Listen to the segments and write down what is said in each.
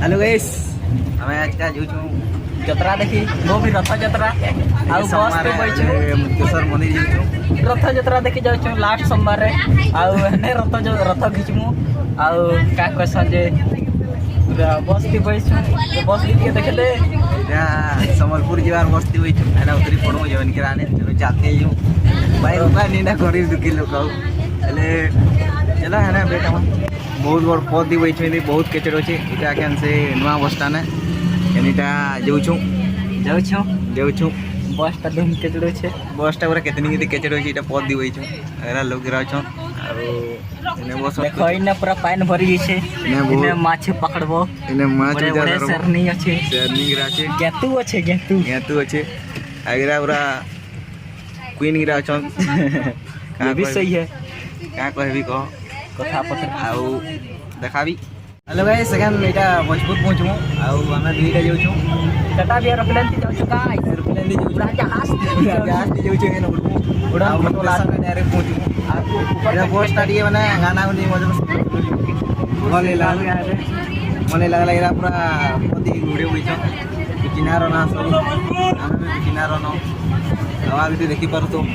hello guys हमें आज का जो जतरा देखी वो भी रथ जतरा आउ बस पे बैठू मुक्तेश्वर मंदिर जाऊँ रथ जतरा देखी जाऊँ लास्ट सोमवार आउ रथ घिचमु आउ क्या कहसन जे बस थी बैठू बस के देखले संबलपुर जीवार बस थी बैठू है उतरी पड़ू जवन के आने जाते ही भाई रुपा नीना गरीब दुखी लोग हेले चला है ना बेटा बहुत बड़ पद दी बैठे बहुत केचड़ अच्छे इटा के से नुआ बस स्टान एनिटा जाऊँ बसटा धूम केचड़ अच्छे बसटा पूरा केतनी केचड़ अच्छे इटा पद दी बैठू एरा लोग गिरा बस देखो इने पूरा पानी भरी छे इने माछ पकड़बो इने माछ बड़े सरनी अच्छे सरनी गिरा छे गेतू अच्छे आगरा पूरा क्वीन गिरा छन ये भी सही है क्या कहबी कह कथा पत्र आउ देखाबी हेलो गाइस सेकंड एटा भोजपुर पहुंचमु आउ हमें दुईटा जाउछु टाटा भी एरोप्लेन थी जाउछु गाइस एरोप्लेन थी जाउछु जहाज थी जाउछु एनो उड़ा मोटोला में डायरेक्ट पहुंचमु आ एरा बस स्टार्ट माने गाना उनी मजे मने लागला एरा पूरा पति घुड़े होइछ किनारो ना सब हमें भी किनारो न हवा भी देखि पारु तो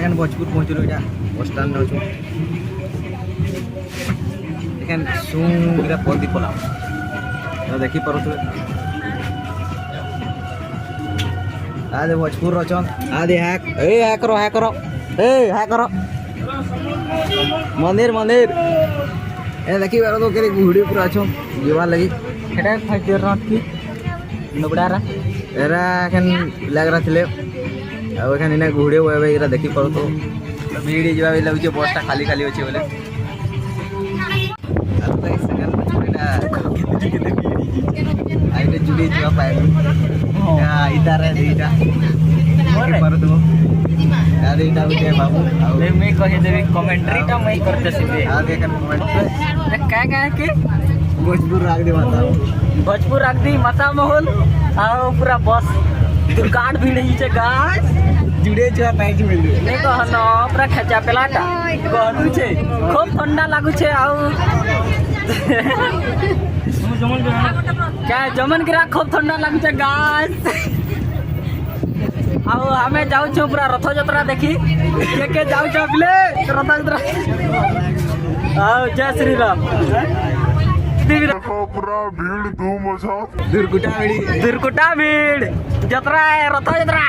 एखन भोजपुर पहुँचल इटा बस स्टाण्ड अच्छे एखन सुरा पदी पला देखी पारे आदे भोजपुर रचन आदे हैक करो मंदिर ए देखी पार तो के घुड़ी पूरा अच्छो जीवा लगी हेटा फाइट रथ की नबड़ारा एरा एखन लग रहा थिले आउ एखन इना घुड़े वह देखी पार तो भीड़ जा लगे बसटा खाली अच्छे बोले जुड़ी जा पाए इतार बाबू मैं कह देवी कमेंट्रीटा मैं करते सीधे आगे क्या के भोजपुर राख दी माता महल आओ पूरा बस दुकान भीड़ ही गाइस जुड़े छुआ पैंच मिल नहीं कहन पूरा खेचा पेलाटा कहनु छे खूब ठंडा लागु छे आउ क्या जमन गिरा खूब ठंडा लागु छे गाइस आउ हमें जाउ छु पूरा रथ यात्रा देखी के जाउ छु बले रथ यात्रा आउ जय श्री राम पूरा भीड़ धूम दुर्कुटा भीड़ यात्रा है रथ यात्रा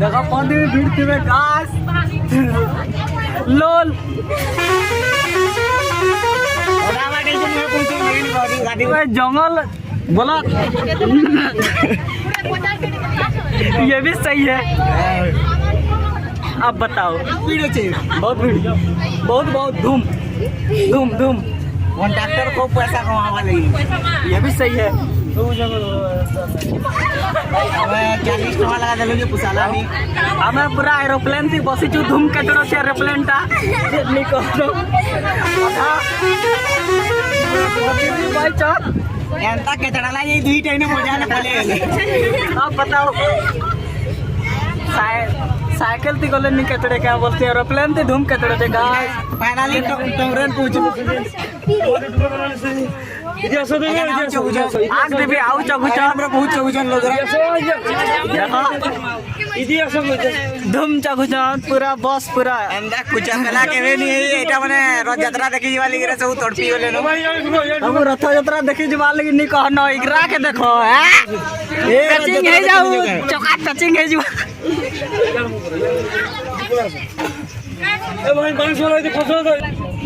देखो पंदी भीड़ थी गाइस लोल जंगल बोला ये भी सही है अब बताओ बहुत भीड़ बहुत धूम कॉन्ट्रैक्टर को पैसा कमावा लगी ये भी सही है हमें 40 टका लगा दिलो पुसाला नहीं हमें पूरा एरोप्लेन थी बसी जो धूम के डरो से एरोप्लेन टा भाई चल एंता के चढ़ाला ये दुई टाइम मजा ना पले अब बताओ साइकिल थी गले नहीं कचड़े क्या बोलते एरोप्लेन थी धूम कचड़े थे गाइस फाइनली टोरेन पहुंच आग देवी आउ चगुचा हमरा बहुत चगुचन लोग धूम चगुचन पूरा बस पूरा अंदा कुचा कला के नहीं एटा माने रथ यात्रा देखि वाली गिरे सब तड़पी गेले न हम रथ यात्रा देखि जवा लगी नहीं कहन इगरा के देखो ए टचिंग हे जाऊ चका टचिंग हे जवा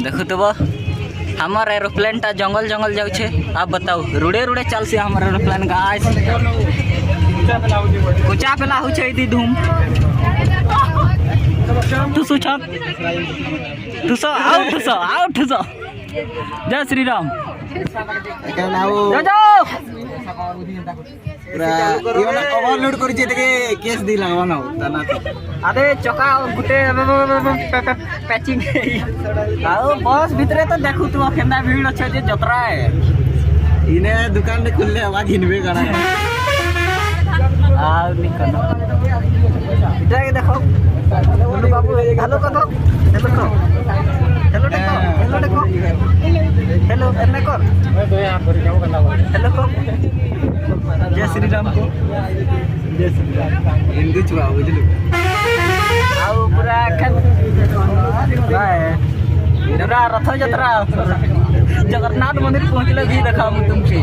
देखो तो हमार एरोप्लेन टा जंगल जाऊ छे आप बताओ रुड़े चल से हमार एरोप्लेन गाइस कुचा पेला हो छे दी धूम ठुसो आउट जय श्री राम कवर लोड कर केस दी लगवा ना अरे चका गुटे पैचिंग बस भितरे तो देखू तुम केना भीड़ अच्छे जे जतरा है इने दुकान खुलले आवाज हिनबे करा आ निकल इटा के देखो बोलो बाबू हेलो करो हेलो करो हेलो देखो हेलो देखो हेलो एने कर हेलो को जय श्री राम को जय श्री राम हिंदी छुआ बुझलु आउ पूरा पूरा रथ यात्रा जगन्नाथ मंदिर पहुंचले भी देखा तुमके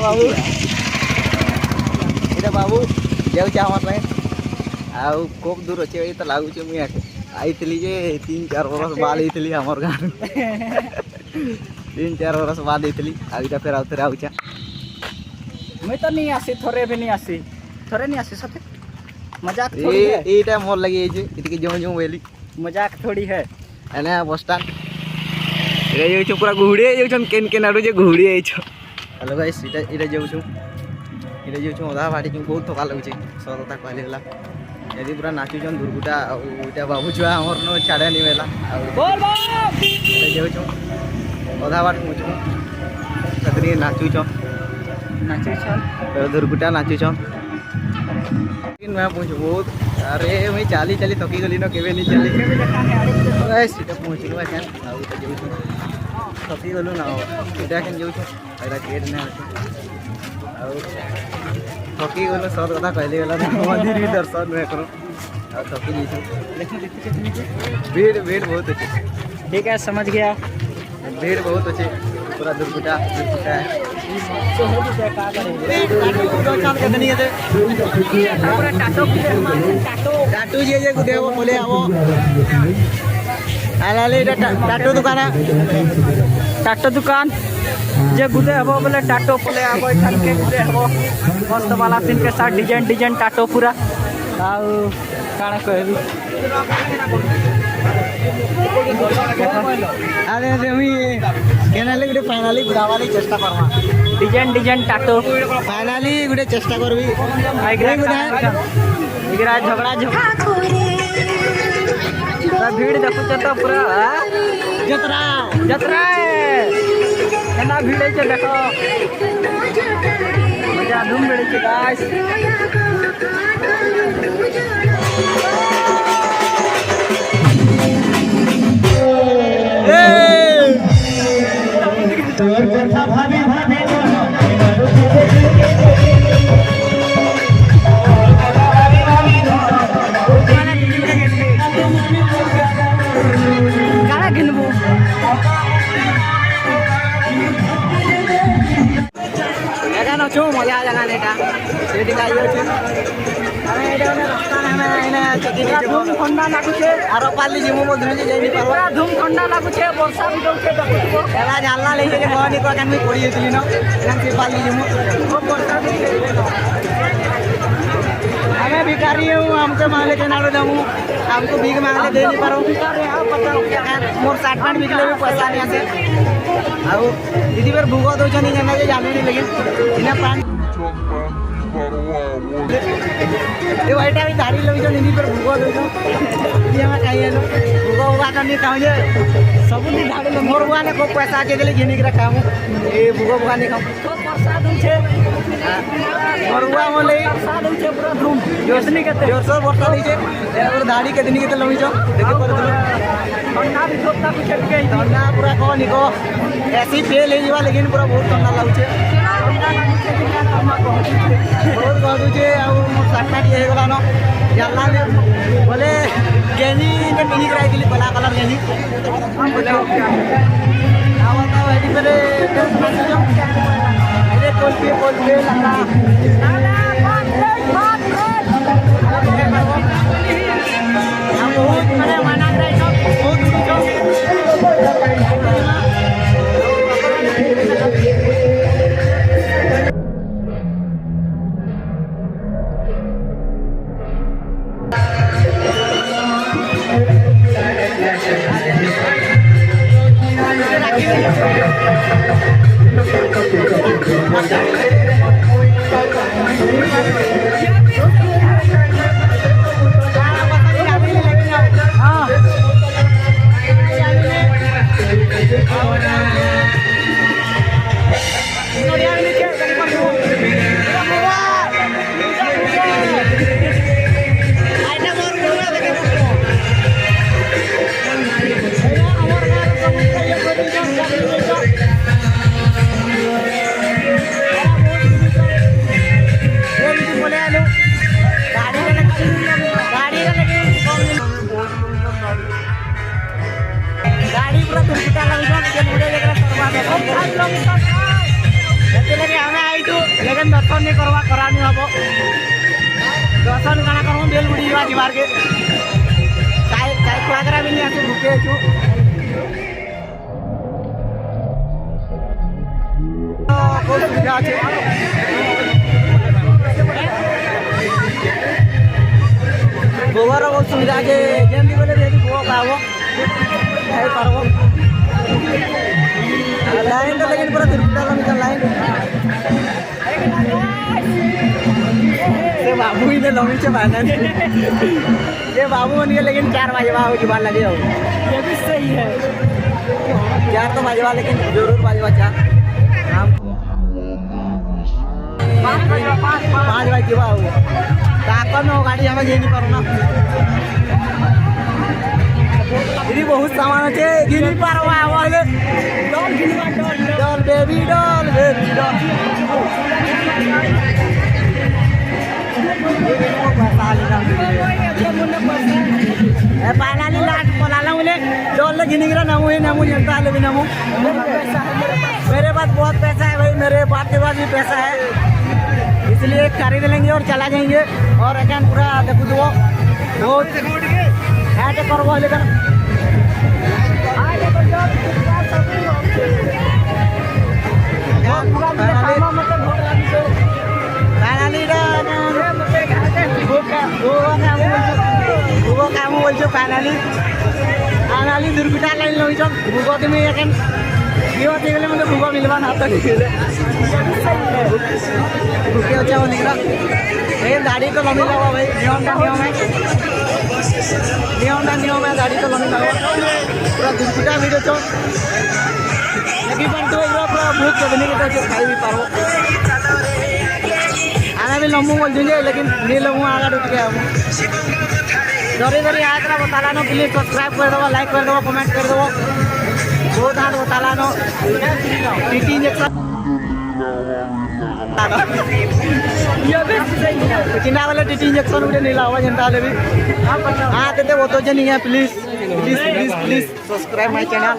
बाबू बाबू जाऊ हमर में आउ खूब दूर अच्छे तो लागू मुझे आई जे 3-4 बरस बाद आई हमर गाँव 3-4 बरस बाद आई आईटा फिर आउे आउचा मैं तो नहीं आसी थोड़े भी नहीं आसी थोड़े नहीं आसी सते मजाक थोड़ी है एटा मोर लगी जे इतके जो जो वेली मजाक थोड़ी है एने बस स्टैंड रे जो पूरा घुड़ी जो केन केन आडू जे घुड़ी आइछो हेलो गाइस इटा इटा जो अधा बाड़ी बहुत थका लगे सतता कहला यदि पूरा नाचुचन दुर्गुटा आटा बाबू छुआ हमर नो छाड़े नहीं वेला अधा बाट मुझ छतरी नाचुचन दुर्गुटा नाचुचन मैं पूछ बहुत अरे मैं चाली चाली थकी गली न केवे नहीं चली सीटा पहुँचलु थकी गलु ना इटा के जो गेट ने थकी गलु सब कथा कहली गला मंदिर भी दर्शन नहीं करो थकी भीड़ भीड़ बहुत अच्छे ठीक है समझ गया भीड़ बहुत अच्छे पूरा दुर्गुटा है टाटू जे गुदे बोले टाटू दुकान टाटो दुकान जे गुदे हम बोले टाटो बोले अब के गुदे हम मस्त वाला सीन के साथ डिजाइन डिजाइन टाटो पूरा काना कहबी अरे केनाली गुटे फाइनाली बुलावाली चेष्टा करमा डिजाइन डिजाइन टाटो फाइनाली गुटे चेष्टा करबी इगरा झगड़ा भीड़ देखु तो पूरा जतरा जतरा केना भीड़ है देखो मजा धूम भीड़ है गाइस भाभी भाभी छो मजा जगह नेटा सेठी का यो छे अरे एटा ने रास्ता ने एने चकी धूम ठंडा लागु छे आरो पाली जिमु मधुर जे जाई पारबा धूम ठंडा लागु छे वर्षा भी दउछे देखो एला जानला ले जे कहनी को कान में पड़ी जेतली न एन से पाली जिमु खूब वर्षा भी हमें भिखारी हूं हमसे मांगले के नाडो दमु हमको भीख मांगले दे नहीं पारो भिखारी हां पता मोर 60 पान बिकले भी पैसा नहीं आसे आउ दीदी पर भूगो दो जनी जाना जे जानू नहीं लेकिन इना पान ए वाइटा भी दाढ़ी लगी जो दीदी पर भूगो दो जो ये मैं काई है भूगो हुआ करनी कहूं जे सब नी दाढ़ी में मोर हुआ ने को पैसा के देले घेनी के रखा हूं ए भूगो भूगा नहीं खाऊं तो प्रसाद छे मोर हुआ मोले प्रसाद छे पूरा धूम जोसनी के जोरसोर वर्षा दी छे और दाढ़ी के दिन के लमी जो देखे पर ठंडा भी ठोकता कुछ के ठंडा पूरा को निको ऐसी फेल है जीवा लेकिन पूरा बहुत ठंडा लागु छे ठंडा लागु छे बहुत गादु छे आ साटा के गला न जाला ने बोले गेनी के मिनी कराई दिली बला कलर गेनी हम बताओ क्या आवता एडी परे अरे कोल पे लगा हम बहुत माने माना करे बहुत कुछ गाड़ी पूरा दुर्घटना लगे हमें आई लेकिन दर्शन नहीं करवा करानी हम दर्शन काना कर बेलगुड़ी जीवार के खुआगरा भी नहीं आसू भूखे बहुत सुविधा अच्छे गोबर बहुत सुविधा है जल्दी बोले बेटी गोवा खाओ खाई पारो लाइन तो लेकिन पूरा दुर्घटना लगा लाइन ये बाबू ही ने लमी से बांधा ये बाबू बन गए लेकिन 4 बजे बाबू की बात लगे हो ये भी सही है 4 तो बजवा लेकिन जरूर बजवा 4 हम 5 बजे की बाबू ताकत में गाड़ी हमें ये नहीं करो ना ये बहुत सामान है गिनी पारवा वाले doll baby doll finally last बोला मुझे डॉल गिनी गिरा नमू ही नमू जनता ले भी नमू मेरे पास बहुत पैसा है भाई मेरे पास भी पैसा है इसलिए खरीद लेंगे और चला जाएंगे और अगेन पूरा देखो तो बहुत ऐसे करो लेकिन फाइनली दुर्घटना लाइन लगे भूगो तुम मतलब भूगो मिलवा ना भूखे अच्छा वो निकला गाड़ी तो लंबी लगा भाई नियम है गाड़ी तो लंबी लगा पूरा दुर्घटना वीडियो चो लेकिन पूरा भूख चलने के तो खाई भी पारो आना भी लंबू बोल दूंगे लेकिन नहीं लंबू आगा रुक गया डरी आया था बता लो प्लीज सब्सक्राइब कर दो लाइक कर दो कमेंट कर दो बहुत हाथ बता लो टीटी इंजेक्शन चिन्हा वाले टीटी इंजेक्शन उठे नहीं लावा जनता वाले भी हाँ देते वो तो नहीं है प्लीज सब्सक्राइब माय चैनल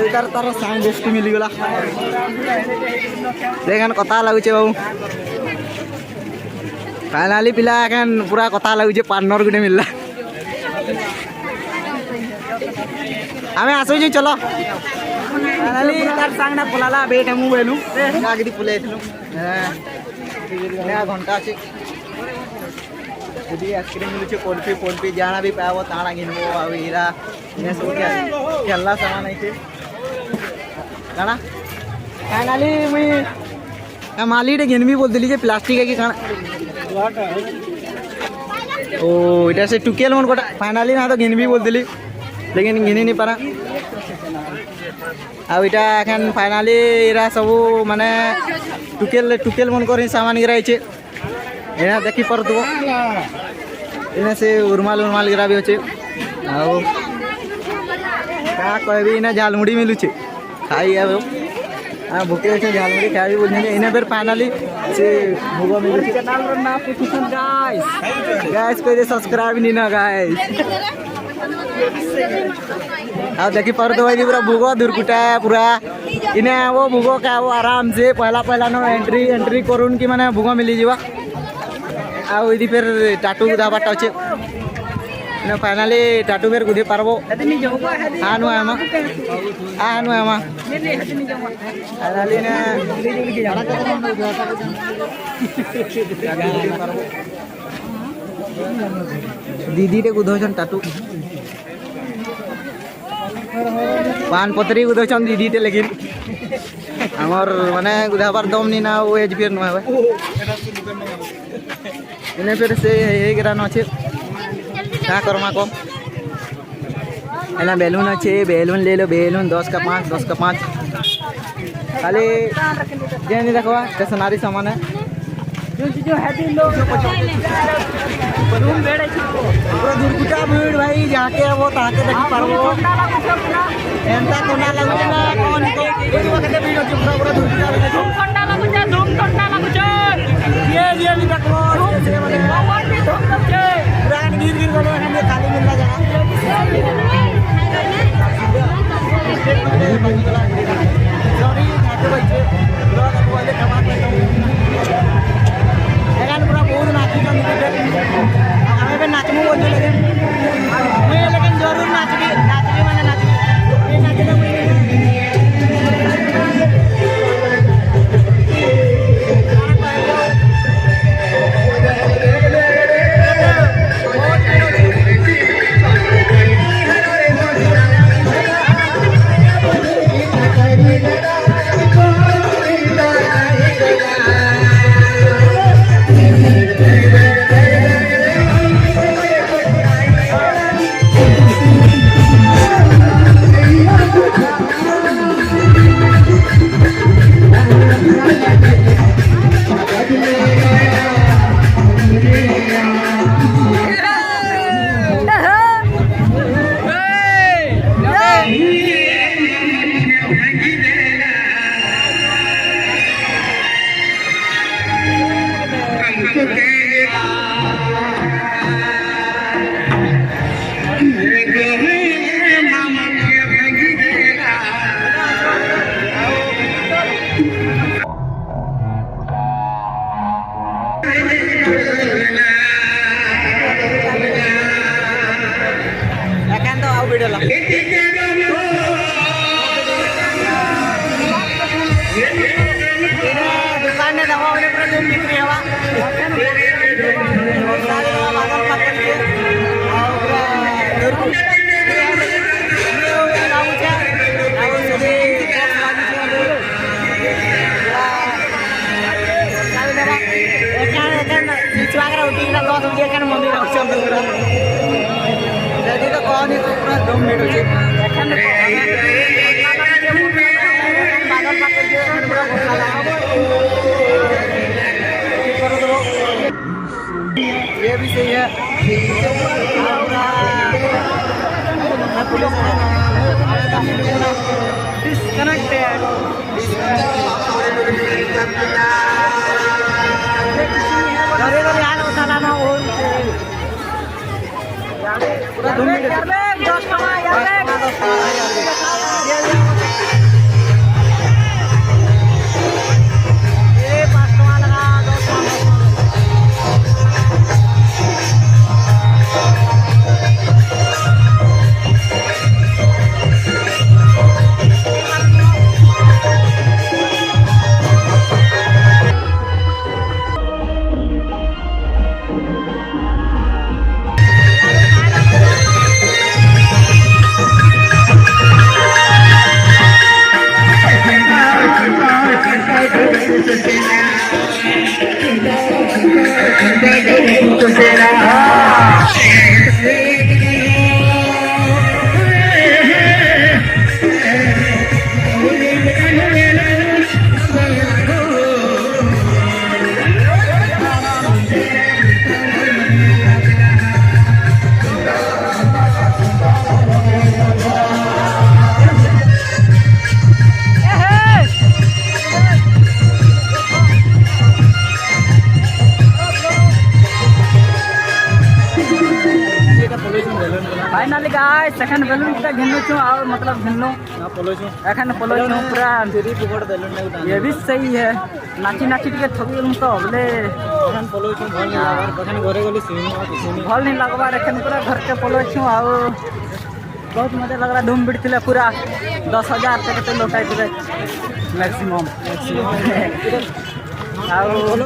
इधर तार साउंड बेस्ट मिलगला देखन कथा लगुचे बाबू फाइनली पिला पूरा कथा लगुचे पार्टनर गुटे मिलला हमें आसो चलो फाइनली तार सांगना पलाला बेट हम वेलु गागदी पुले नया घंटा अच्छे यदि आइसक्रीम मिलूचे फोन पे जाना भी पाओ ताड़ा गिनबो अब हीरा ये सब खेलना सामान है काना फाइनली मुई माली गिनबी बोल दिली प्लास्टिक है कि काना ओ इटा से टुकेल मन कोटा फाइनली ना तो गिनबी बोल दिली लेकिन गिनी नहीं पारा अब इटा एखन फाइनली इरा सब माने टुकेल मन कर सामान गिरा एना देखी पर दो इना से उर्माल गिरा भी होचे आओ का कहबी इना झालमुड़ी मिलुचे खाई अब हां भूखे होचे झालमुड़ी खाई बोलने इना फिर फाइनली से भूगो मिलुचे चैनल रो ना पुछन गाइस कोई सब्सक्राइब नहीं ना गाइस अब देखी पर तो भाई पूरा भूगो दुर्घटना पूरा इन्हें वो भूगो का वो आराम से पहला नो एंट्री करून की माने भूगो मिली जीवा आउ इदी फिर टाटू गुदा बाटा अच्छे ने फाइनली टाटू फिर गुदे पारबो आनु आमा फाइनली ने दीदी टे गुदोचन टाटू पान पतरी गुदोचन दीदी टे लेकिन हमर माने गुदाबार दम नी ना वो एज फिर नय इने फिर से हे गिरा न छे का करमा को एना बैलून अच्छे बैलून ले लो बैलून 10 का 5 10 का 5 खाली जे नहीं देखवा स्टेशनरी सामान है जो हैप्पी लोग बलून बेड़े पूरा दुर्गुटा भीड़ भाई जाके वो ताके देखि पारबो एंता कोना लागु ना कौन को वखते भीड़ होछ पूरा दुर्गुटा धूम ठंडा लागु ये भी देखो से माने भगवान भी धूम छे पूरा गिर गलो हमें खाली मिलला जगह सॉरी नाचे बच्चे पूरा वाले खमा पूरा बहुत नाची हमें भी नाचमु बोलते लेकिन मैं लेकिन जरूर नाचगी मैंने नाचगी ये नाचना ये भी सही है डिस्कनेक्ट है पूरा धूम फाइनली गाइस सेकंड बैलून का घिन्नु छु और मतलब घिन्नु ना पोलो छु एखन पोलो छु पूरा अंधेरी पकड़ बैलून ने उतार ये भी सही है नाची नाची के थकी हम तो अबले एखन पोलो छु भल नहीं लागबार एखन घरे गली सिनी भल नहीं लागबार एखन पूरा घर के पोलो छु और बहुत मजा लग रहा धूम बिड़थिले पूरा 10,000 तक तो लौटाई दिबे मैक्सिमम और